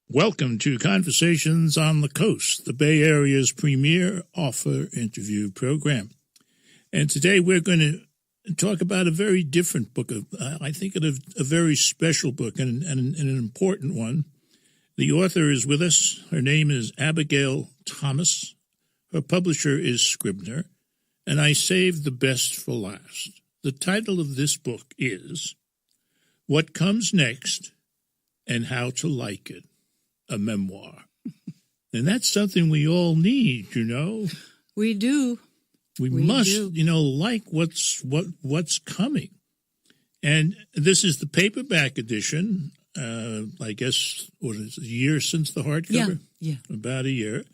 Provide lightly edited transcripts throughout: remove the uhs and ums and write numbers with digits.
Welcome to Conversations on the Coast, the Bay Area's premier author interview program. And today we're going to talk about a very different book. I think a very special book and an important one. The author is with us. Her name is Abigail Thomas. Her publisher is Scribner. And I saved the best for last. The title of this book is What Comes Next and How to Like It. A memoir. And that's something we all need, you know. We do. We must, like what's coming. And this is the paperback edition. I guess, what is it, a year since the hardcover? Yeah. About a year.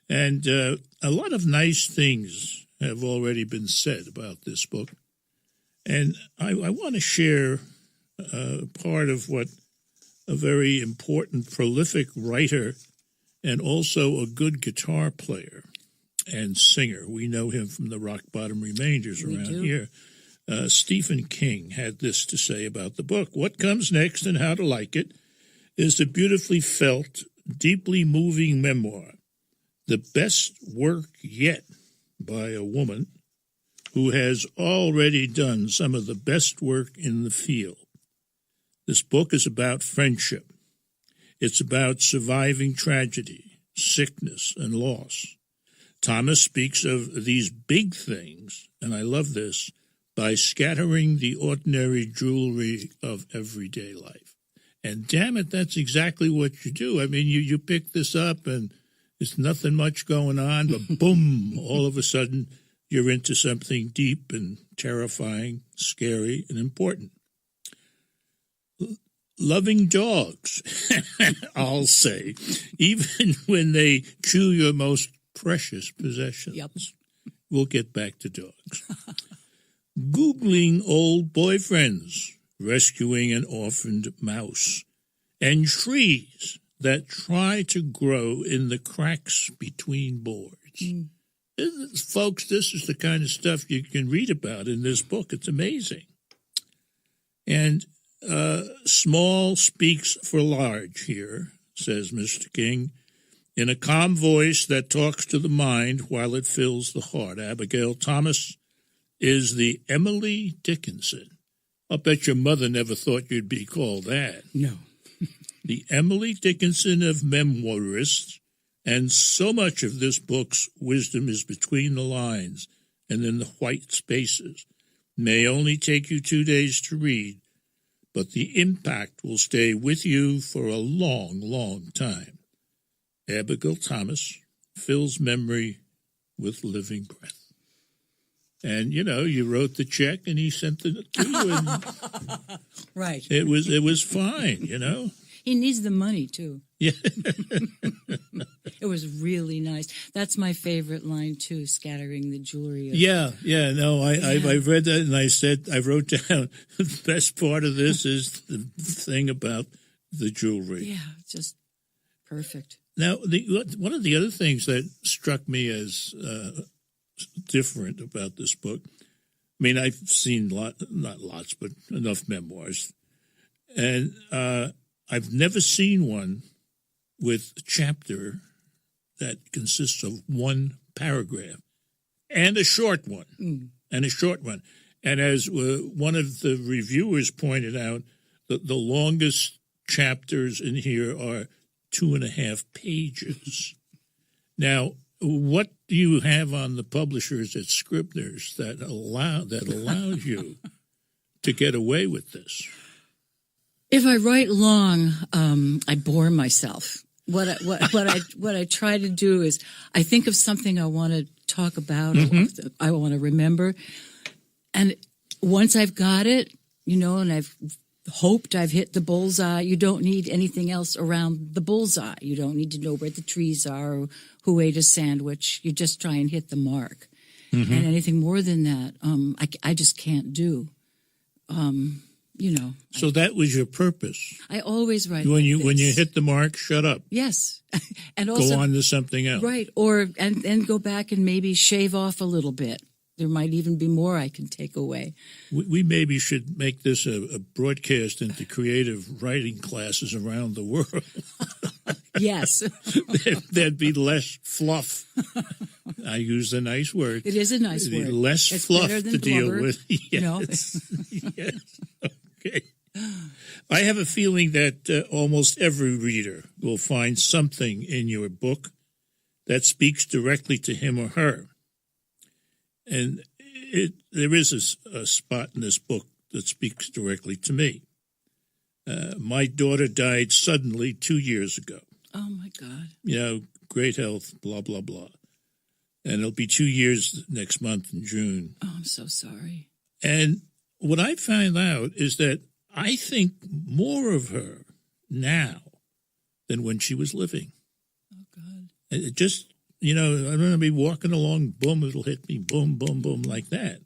And a lot of nice things have already been said about this book. And I want to share part of what a very important, prolific writer and also a good guitar player and singer. We know him from the Rock Bottom Remainders around here. Stephen King had this to say about the book. What Comes Next and How to Like It is a beautifully felt, deeply moving memoir, the best work yet by a woman who has already done some of the best work in the field. This book is about friendship. It's about surviving tragedy, sickness, and loss. Thomas speaks of these big things, and I love this, by scattering the ordinary jewelry of everyday life. And damn it, that's exactly what you do. I mean, you pick this up, and there's nothing much going on, but boom, all of a sudden, you're into something deep and terrifying, scary, and important. Loving dogs, I'll say, even when they chew your most precious possessions. Yep. We'll get back to dogs. Googling old boyfriends, rescuing an orphaned mouse, and trees that try to grow in the cracks between boards. Folks, this is the kind of stuff you can read about in this book. It's amazing. And small speaks for large here, says Mr. King, in a calm voice that talks to the mind while it fills the heart. Abigail Thomas is the Emily Dickinson. I'll bet your mother never thought you'd be called that. No. The Emily Dickinson of memoirists, and so much of this book's wisdom is between the lines and in the white spaces. May only take you 2 days to read, but the impact will stay with you for a long, long time. Abigail Thomas fills memory with living breath. And, you wrote the check and he sent it to you. And right. It was fine, He needs the money, too. Yeah. It was really nice. That's my favorite line, too, scattering the jewelry. I read that and I wrote down the best part of this is the thing about the jewelry. Yeah, just perfect. Now, one of the other things that struck me as different about this book, I mean, I've seen not lots, but enough memoirs, and I've never seen one with a chapter that consists of one paragraph and a short one, And as one of the reviewers pointed out, the longest chapters in here are 2.5 pages. Now, what do you have on the publishers at Scribner's that allows you to get away with this? If I write long, I bore myself. What I try to do is I think of something I want to talk about, I want to remember, and once I've got it, and I've hoped I've hit the bullseye, you don't need anything else around the bullseye. You don't need to know where the trees are or who ate a sandwich. You just try and hit the mark. And anything more than that, I just can't do. So that was your purpose. I always write when you hit the mark, shut up. Yes, and also go on to something else. Right, or and go back and maybe shave off a little bit. There might even be more I can take away. We maybe should make this a broadcast into creative writing classes around the world. Yes. There'd be less fluff. I use a nice word. It is a nice word. Less it's fluff better than to deal blubber. with. Yes. Yes. Okay. I have a feeling that almost every reader will find something in your book that speaks directly to him or her. And there is a spot in this book that speaks directly to me. My daughter died suddenly 2 years ago. Oh, my God. Great health, blah, blah, blah. And it'll be 2 years next month in June. Oh, I'm so sorry. And what I found out is that I think more of her now than when she was living. Oh, God. It just, I'm going to be walking along, boom, it'll hit me, boom, boom, boom, like that.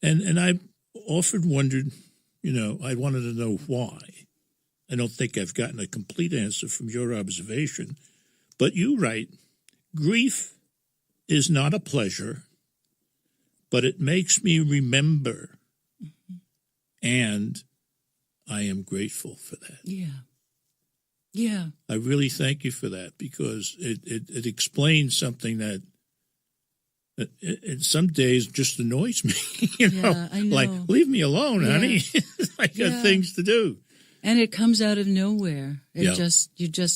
And I often wondered, I wanted to know why. I don't think I've gotten a complete answer from your observation. But you write, grief is not a pleasure, but it makes me remember. Mm-hmm. And I am grateful for that. Yeah. Yeah. I really thank you for that, because it explains something that some days just annoys me. Yeah, I know. Like, leave me alone, honey. I got things to do. And it comes out of nowhere. It Yeah.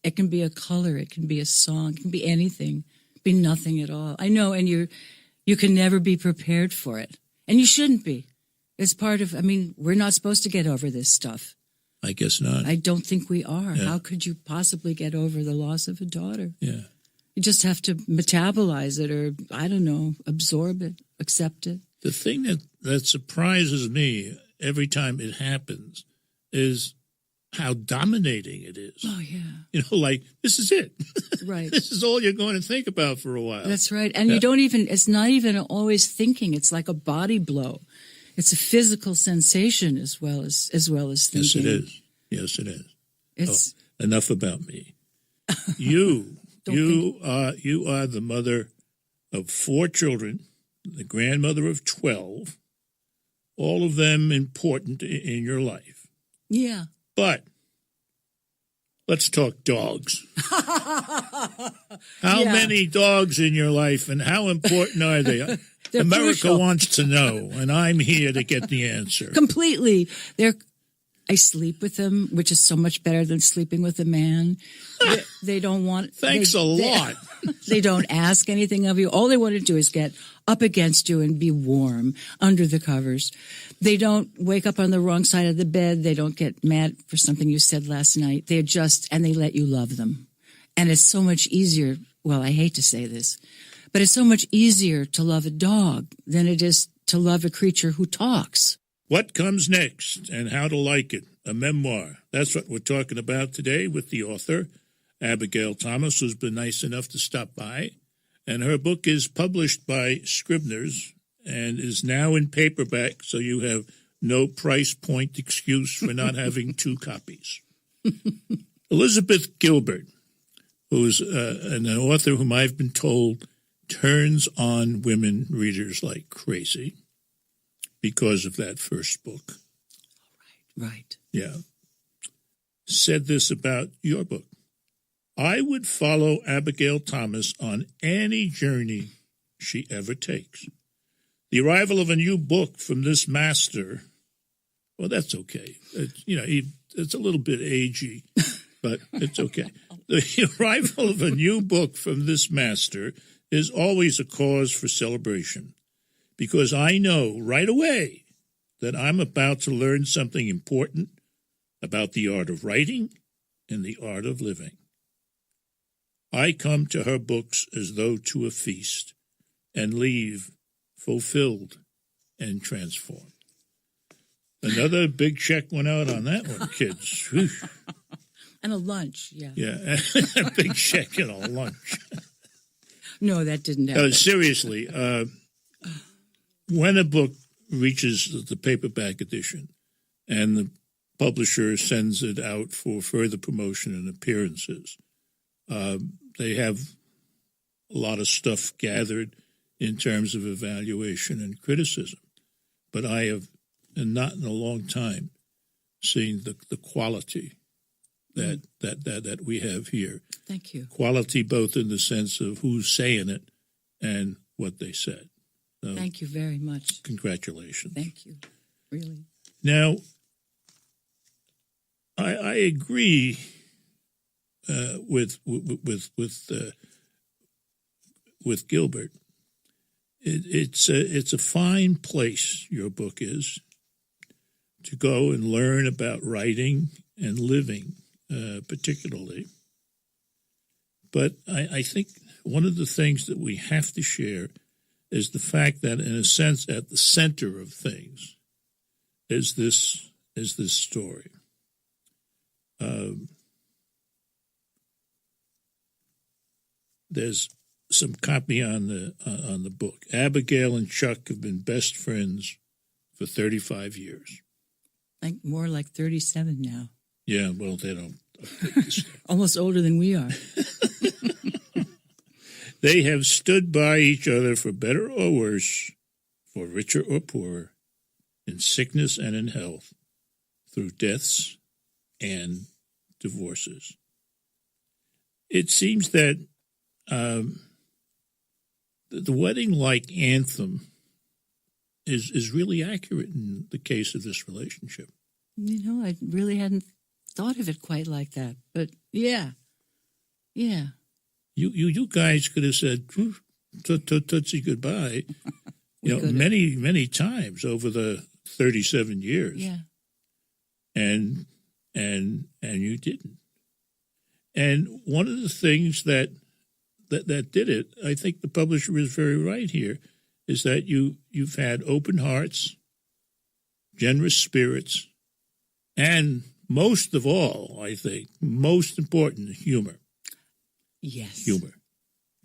It can be a color, it can be a song, it can be anything, be nothing at all. I know, and you can never be prepared for it. And you shouldn't be. It's part of, we're not supposed to get over this stuff. I guess not. I don't think we are. Yeah. How could you possibly get over the loss of a daughter? Yeah. You just have to metabolize it, or, I don't know, absorb it, accept it. The thing that surprises me every time it happens is how dominating it is. Oh, yeah. Like, this is it. Right. This is all you're going to think about for a while. That's right. And it's not even always thinking. It's like a body blow. It's a physical sensation as well as thinking. Yes, it is. Yes, it is. It's enough about me. You are the mother of 4 children, the grandmother of 12, all of them important in your life. Yeah. But let's talk dogs. How many dogs in your life, and how important are they? America crucial. wants to know, and I'm here to get the answer. Completely. I sleep with them, which is so much better than sleeping with a man. They don't want... Thanks a lot. They don't ask anything of you. All they want to do is get up against you and be warm under the covers. They don't wake up on the wrong side of the bed. They don't get mad for something you said last night. They adjust, and they let you love them. And it's so much easier... Well, I hate to say this, but it's so much easier to love a dog than it is to love a creature who talks. What comes next and how to like it? A memoir. That's what we're talking about today with the author, Abigail Thomas, who's been nice enough to stop by. And her book is published by Scribner's and is now in paperback, so you have no price point excuse for not having 2 copies. Elizabeth Gilbert, who's an author whom I've been told turns on women readers like crazy because of that first book. Right. Yeah. Said this about your book. I would follow Abigail Thomas on any journey she ever takes. The arrival of a new book from this master, well, that's okay. It's a little bit agey, but it's okay. The arrival of a new book from this master is always a cause for celebration, because I know right away that I'm about to learn something important about the art of writing and the art of living. I come to her books as though to a feast and leave fulfilled and transformed. Another big check went out on that one, kids. Whew. And a lunch, yeah. Yeah, a big check and a lunch. No, that didn't happen. Seriously, when a book reaches the paperback edition and the publisher sends it out for further promotion and appearances, they have a lot of stuff gathered in terms of evaluation and criticism. But I have, and not in a long time, seen the quality that we have here. Thank you. Quality both in the sense of who's saying it and what they said. So, thank you very much. Congratulations. Thank you. Really. Now, I agree with Gilbert. It's a fine place, your book is, to go and learn about writing and living, particularly. But I think one of the things that we have to share is the fact that, in a sense, at the center of things is this story. There's some copy on the book. Abigail and Chuck have been best friends for 35 years. Like more like 37 now. Yeah, well, they don't update this stuff. Almost older than we are. They have stood by each other for better or worse, for richer or poorer, in sickness and in health, through deaths and divorces. It seems that the wedding-like anthem is really accurate in the case of this relationship. You know, I really hadn't thought of it quite like that, but yeah. You guys could have said tootsie goodbye, many times over the 37 years. Yeah. And you didn't. And one of the things that did it, I think the publisher is very right here, is that you've had open hearts, generous spirits, and most of all, I think, most important, humor. Yes. Humor.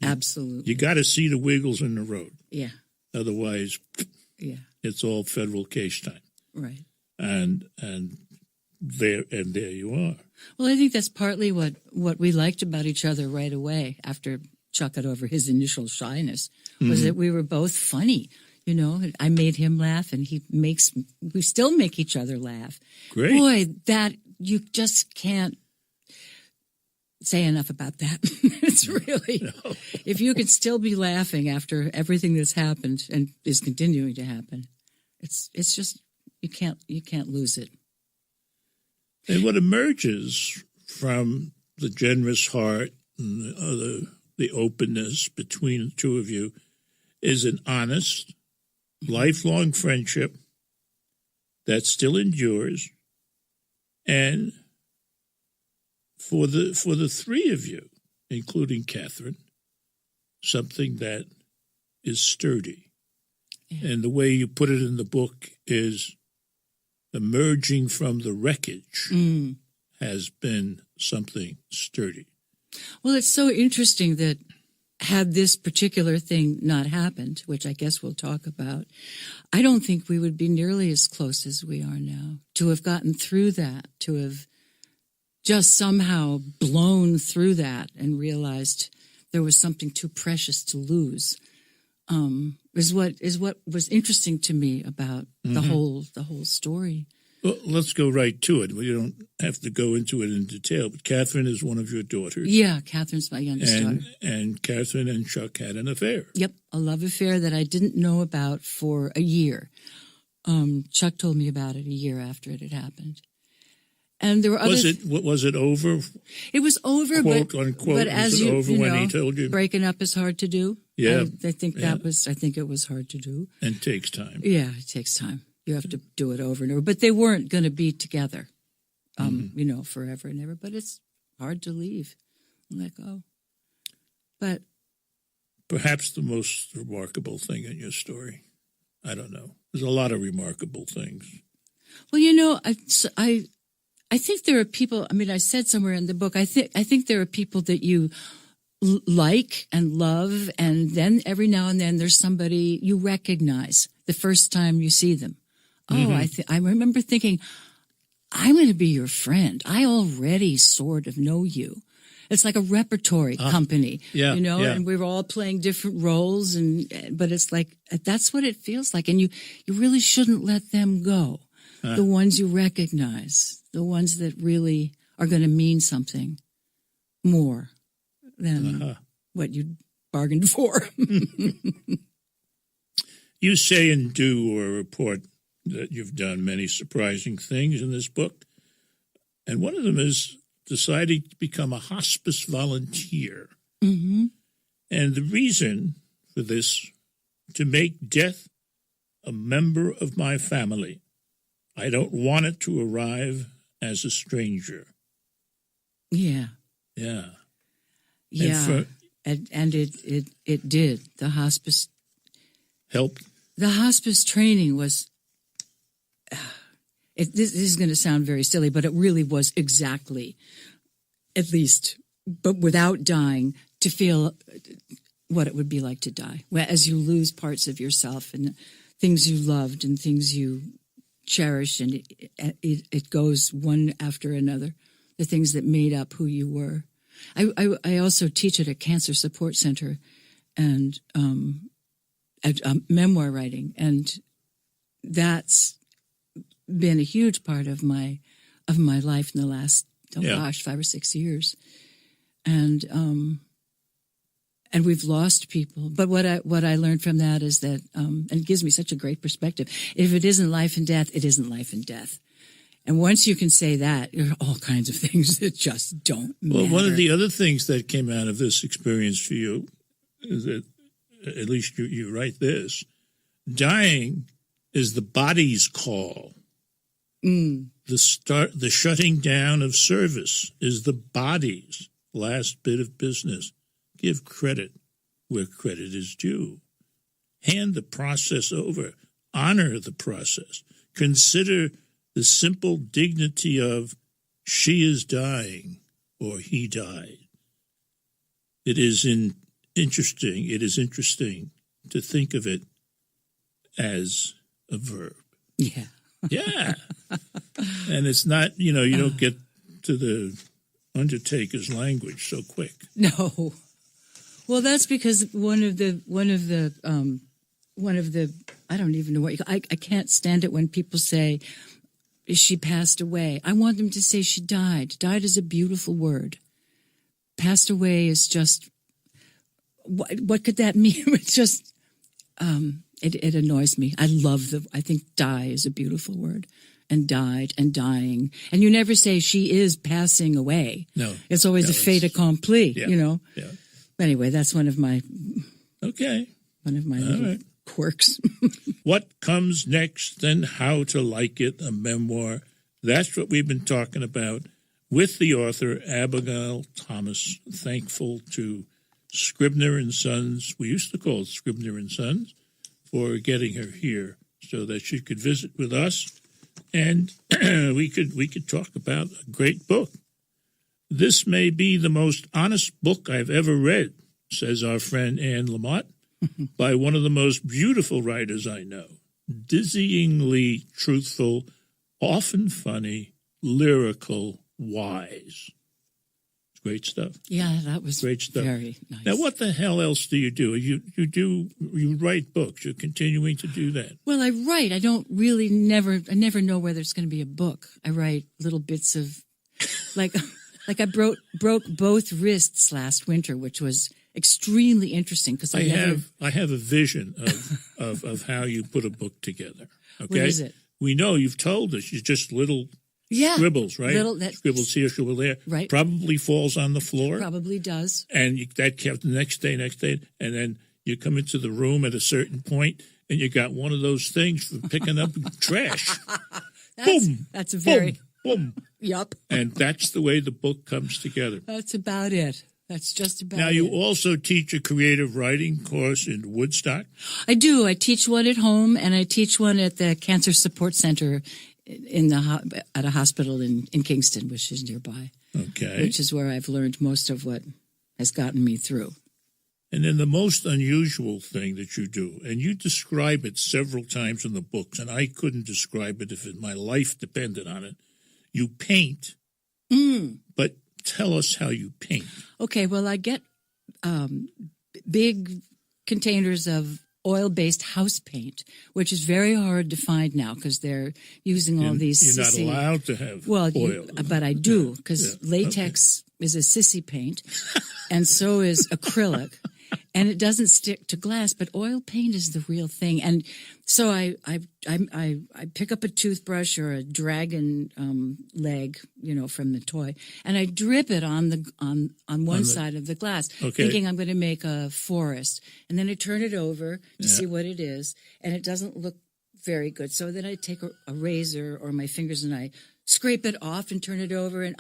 Absolutely. You got to see the wiggles in the road. Yeah. Otherwise, it's all federal case time. Right. And there you are. Well, I think that's partly what we liked about each other right away after Chuck got over his initial shyness, was that we were both funny. You know, I made him laugh, and we still make each other laugh. Great. Boy, that you just can't say enough about that. It's really, if you can still be laughing after everything that's happened and is continuing to happen, it's just, you can't lose it. And what emerges from the generous heart and the openness between the two of you is an honest, lifelong friendship that still endures. And for the three of you, including Catherine, something that is sturdy. Yeah. And the way you put it in the book is emerging from the wreckage has been something sturdy. Well, it's so interesting that had this particular thing not happened, which I guess we'll talk about, I don't think we would be nearly as close as we are now. To have gotten through that, to have just somehow blown through that and realized there was something too precious to lose, is what was interesting to me about the whole story. Well, let's go right to it. We don't have to go into it in detail, but Catherine is one of your daughters. Yeah, Catherine's my youngest daughter. And Catherine and Chuck had an affair. Yep, a love affair that I didn't know about for a year. Chuck told me about it a year after it had happened. And there were other. Was it over? It was over, quote unquote. But as you know, when he told you, breaking up is hard to do. Yeah, I think it was hard to do, and takes time. Yeah, it takes time. You have to do it over and over. But they weren't going to be together, forever and ever. But it's hard to leave and let go. But perhaps the most remarkable thing in your story, I don't know. There's a lot of remarkable things. Well, I think there are people. I mean, I said somewhere in the book, I think there are people that you like and love, and then every now and then there's somebody you recognize the first time you see them. Oh, I remember thinking, I'm going to be your friend. I already sort of know you. It's like a repertory company, and we were all playing different roles, but it's like, that's what it feels like. And you really shouldn't let them go. The ones you recognize, the ones that really are going to mean something more than what you bargained for. You say and do or report that you've done many surprising things in this book, and one of them is deciding to become a hospice volunteer. Mm-hmm. And the reason for this, to make death a member of my family. I don't want it to arrive as a stranger. Yeah. Yeah. Yeah. And it did. The hospice helped. The hospice training was, this is going to sound very silly, but it really was exactly, at least, but without dying, to feel what it would be like to die. As you lose parts of yourself and things you loved and things you cherished, and it goes one after another, the things that made up who you were. I also teach at a cancer support center and at memoir writing, and that's been a huge part of my life in the last 5 or 6 years, and we've lost people. But what I learned from that is that, and it gives me such a great perspective. If it isn't life and death, it isn't life and death. And once you can say that, there are all kinds of things that just don't matter. Well, one of the other things that came out of this experience for you is that, at least you write this, dying is the body's call. The shutting down of service is the body's last bit of business. Give credit where credit is due. Hand the process over. Honor the process. Consider the simple dignity of she is dying or he died. It is interesting to think of it as a verb. Yeah. Yeah. And it's not, you don't get to the undertaker's language so quick. No. Well, that's because one of the I don't even know what I can't stand it when people say she passed away. I want them to say she died. Died is a beautiful word. Passed away is just, what could that mean? It's just, it annoys me. I think die is a beautiful word. And died and dying. And you never say she is passing away. No. It's always a fait accompli, Yeah. Anyway, that's one of my right. quirks. What comes next and how to like it, a memoir. That's what we've been talking about with the author, Abigail Thomas. Thankful to Scribner and Sons. We used to call it Scribner and Sons, for getting her here so that she could visit with us and we could talk about a great book. This may be the most honest book I've ever read, says our friend Anne Lamott, by one of the most beautiful writers I know. Dizzyingly truthful, often funny, lyrical, wise. It's great stuff. Yeah, that was great stuff. Very nice. Now, what the hell else do you do? You write books. You're continuing to do that. Well, I write. I don't really I never know whether it's going to be a book. I write little bits of, like I broke both wrists last winter, which was extremely interesting because I have a vision of how you put a book together. Okay, what is it? We know you've told us. It's just little scribbles, right? Scribbles here, scribble there. Right. Probably falls on the floor. Probably does. And that kept the next day, and then you come into the room at a certain point, and you got one of those things for picking up trash. Boom. That's a very boom. Yup. And that's the way the book comes together. That's about it. That's just about it. Now, you also teach a creative writing course in Woodstock? I do. I teach one at home, and I teach one at the Cancer Support Center at a hospital in Kingston, which is nearby. Okay. Which is where I've learned most of what has gotten me through. And then the most unusual thing that you do, and you describe it several times in the books, and I couldn't describe it if my life depended on it. You paint, but tell us how you paint. Okay, well, I get big containers of oil-based house paint, which is very hard to find now because they're using all these You're sissy... not allowed to have oil. But I do, because latex is a sissy paint, and so is acrylic, and it doesn't stick to glass, but oil paint is the real thing. And so I pick up a toothbrush or a dragon leg, from the toy, and I drip it on one side of the glass, thinking I'm going to make a forest. And then I turn it over to see what it is, and it doesn't look very good. So then I take a razor or my fingers and I scrape it off and turn it over, and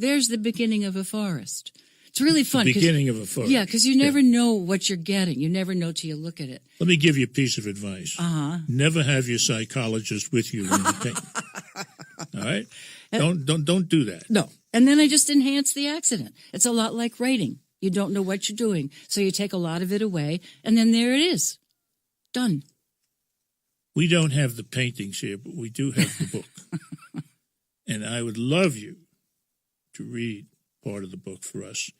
there's the beginning of a forest. It's really fun. Beginning of a forest. Yeah, because you never know what you're getting. You never know till you look at it. Let me give you a piece of advice. Never have your psychologist with you when you paint. All right? Don't do that. No. And then I just enhance the accident. It's a lot like writing. You don't know what you're doing, so you take a lot of it away, and then there it is. Done. We don't have the paintings here, but we do have the book. And I would love you to read part of the book for us.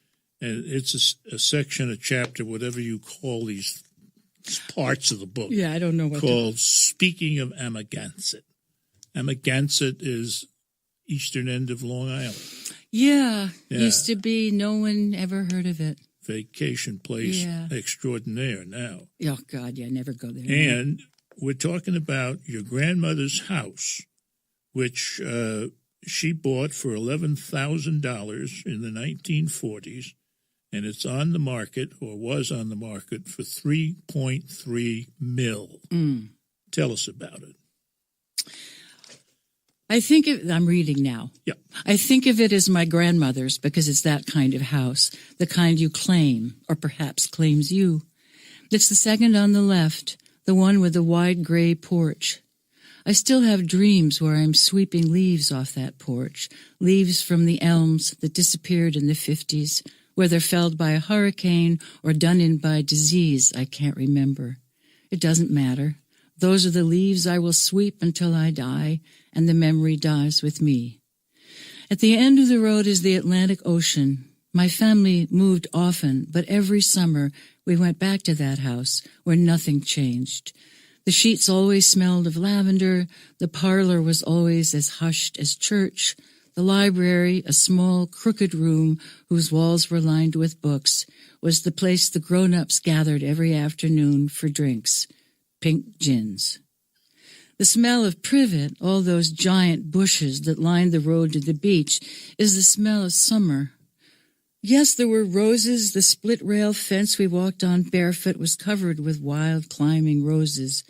And it's a section, a chapter, whatever you call these parts of the book. Yeah, I don't know what called Speaking of Amagansett. Amagansett is eastern end of Long Island. Yeah, used to be. No one ever heard of it. Vacation place extraordinaire now. Oh, God, never go there. And we're talking about your grandmother's house, which she bought for $11,000 in the 1940s, and it's on the market, or was on the market, for $3.3 million. Tell us about it. I'm reading now. Yeah. I think of it as my grandmother's because it's that kind of house, the kind you claim, or perhaps claims you. It's the second on the left, the one with the wide gray porch. I still have dreams where I'm sweeping leaves off that porch, leaves from the elms that disappeared in the 50s, whether felled by a hurricane or done in by disease, I can't remember. It doesn't matter. Those are the leaves I will sweep until I die, and the memory dies with me. At the end of the road is the Atlantic Ocean. My family moved often, but every summer we went back to that house where nothing changed. The sheets always smelled of lavender. The parlor was always as hushed as church. The library, a small, crooked room whose walls were lined with books, was the place the grown-ups gathered every afternoon for drinks, pink gins. The smell of privet, all those giant bushes that lined the road to the beach, is the smell of summer. Yes, there were roses. The split-rail fence we walked on barefoot was covered with wild climbing roses,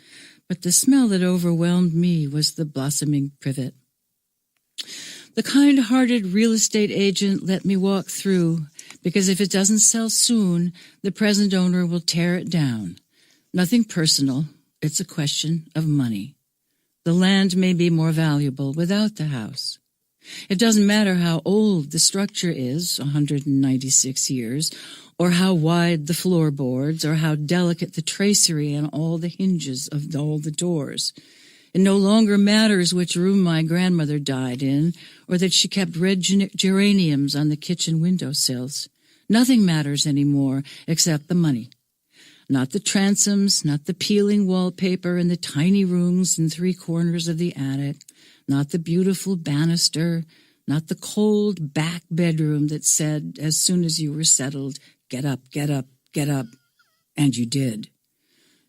but the smell that overwhelmed me was the blossoming privet. The kind-hearted real estate agent let me walk through, because if it doesn't sell soon, the present owner will tear it down. Nothing personal. It's a question of money. The land may be more valuable without the house. It doesn't matter how old the structure is, 196 years, or how wide the floorboards, or how delicate the tracery on all the hinges of all the doors. It no longer matters which room my grandmother died in, or that she kept red geraniums on the kitchen windowsills. Nothing matters anymore except the money. Not the transoms, not the peeling wallpaper in the tiny rooms in 3 corners of the attic, not the beautiful banister, not the cold back bedroom that said, as soon as you were settled, "Get up, get up, get up," and you did.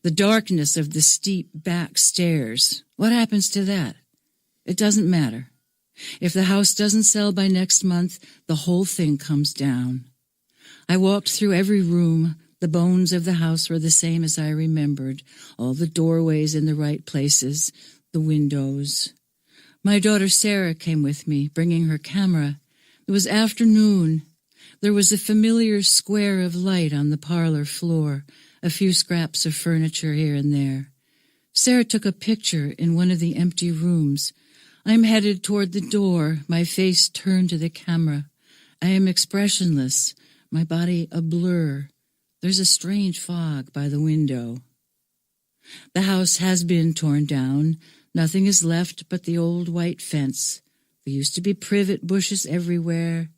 The darkness of the steep back stairs, what happens to that? It doesn't matter. If the house doesn't sell by next month, the whole thing comes down. I walked through every room. The bones of the house were the same as I remembered, all the doorways in the right places, the windows. My daughter Sarah came with me, bringing her camera. It was afternoon. There was a familiar square of light on the parlor floor, a few scraps of furniture here and there. Sarah took a picture in one of the empty rooms. I'm headed toward the door, my face turned to the camera. I am expressionless, my body a blur. There's a strange fog by the window. The house has been torn down. Nothing is left but the old white fence. There used to be privet bushes everywhere.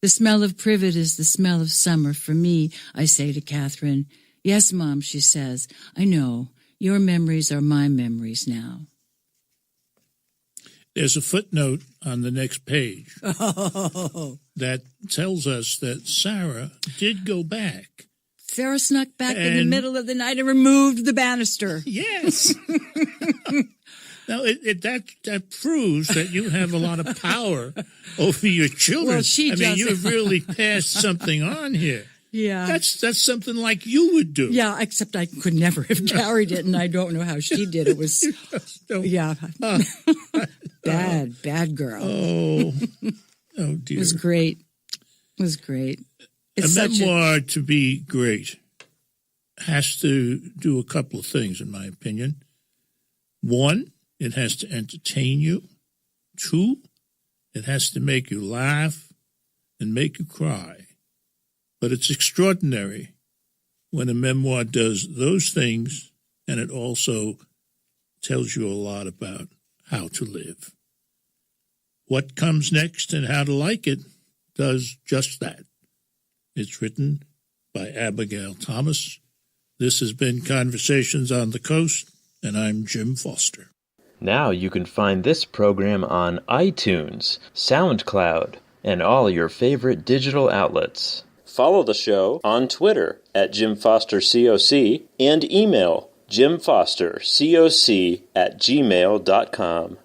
The smell of privet is the smell of summer for me, I say to Catherine. Yes, Mom, she says. I know. Your memories are my memories now. There's a footnote on the next page Oh. that tells us that Sarah did go back. Sarah snuck back in the middle of the night and removed the banister. Yes. Now, that proves that you have a lot of power over your children. Well, she doesn't. You've really passed something on here. Yeah. That's something like you would do. Yeah, except I could never have carried it, and I don't know how she did. It was, yeah. Bad girl. Oh dear. It was great. It's a memoir to be great has to do a couple of things, in my opinion. One, it has to entertain you. Two, it has to make you laugh and make you cry. But it's extraordinary when a memoir does those things, and it also tells you a lot about how to live. What Comes Next and How to Like It does just that. It's written by Abigail Thomas. This has been Conversations on the Coast, and I'm Jim Foster. Now you can find this program on iTunes, SoundCloud, and all your favorite digital outlets. Follow the show on Twitter at Jim Foster COC and email jimfostercoc@gmail.com.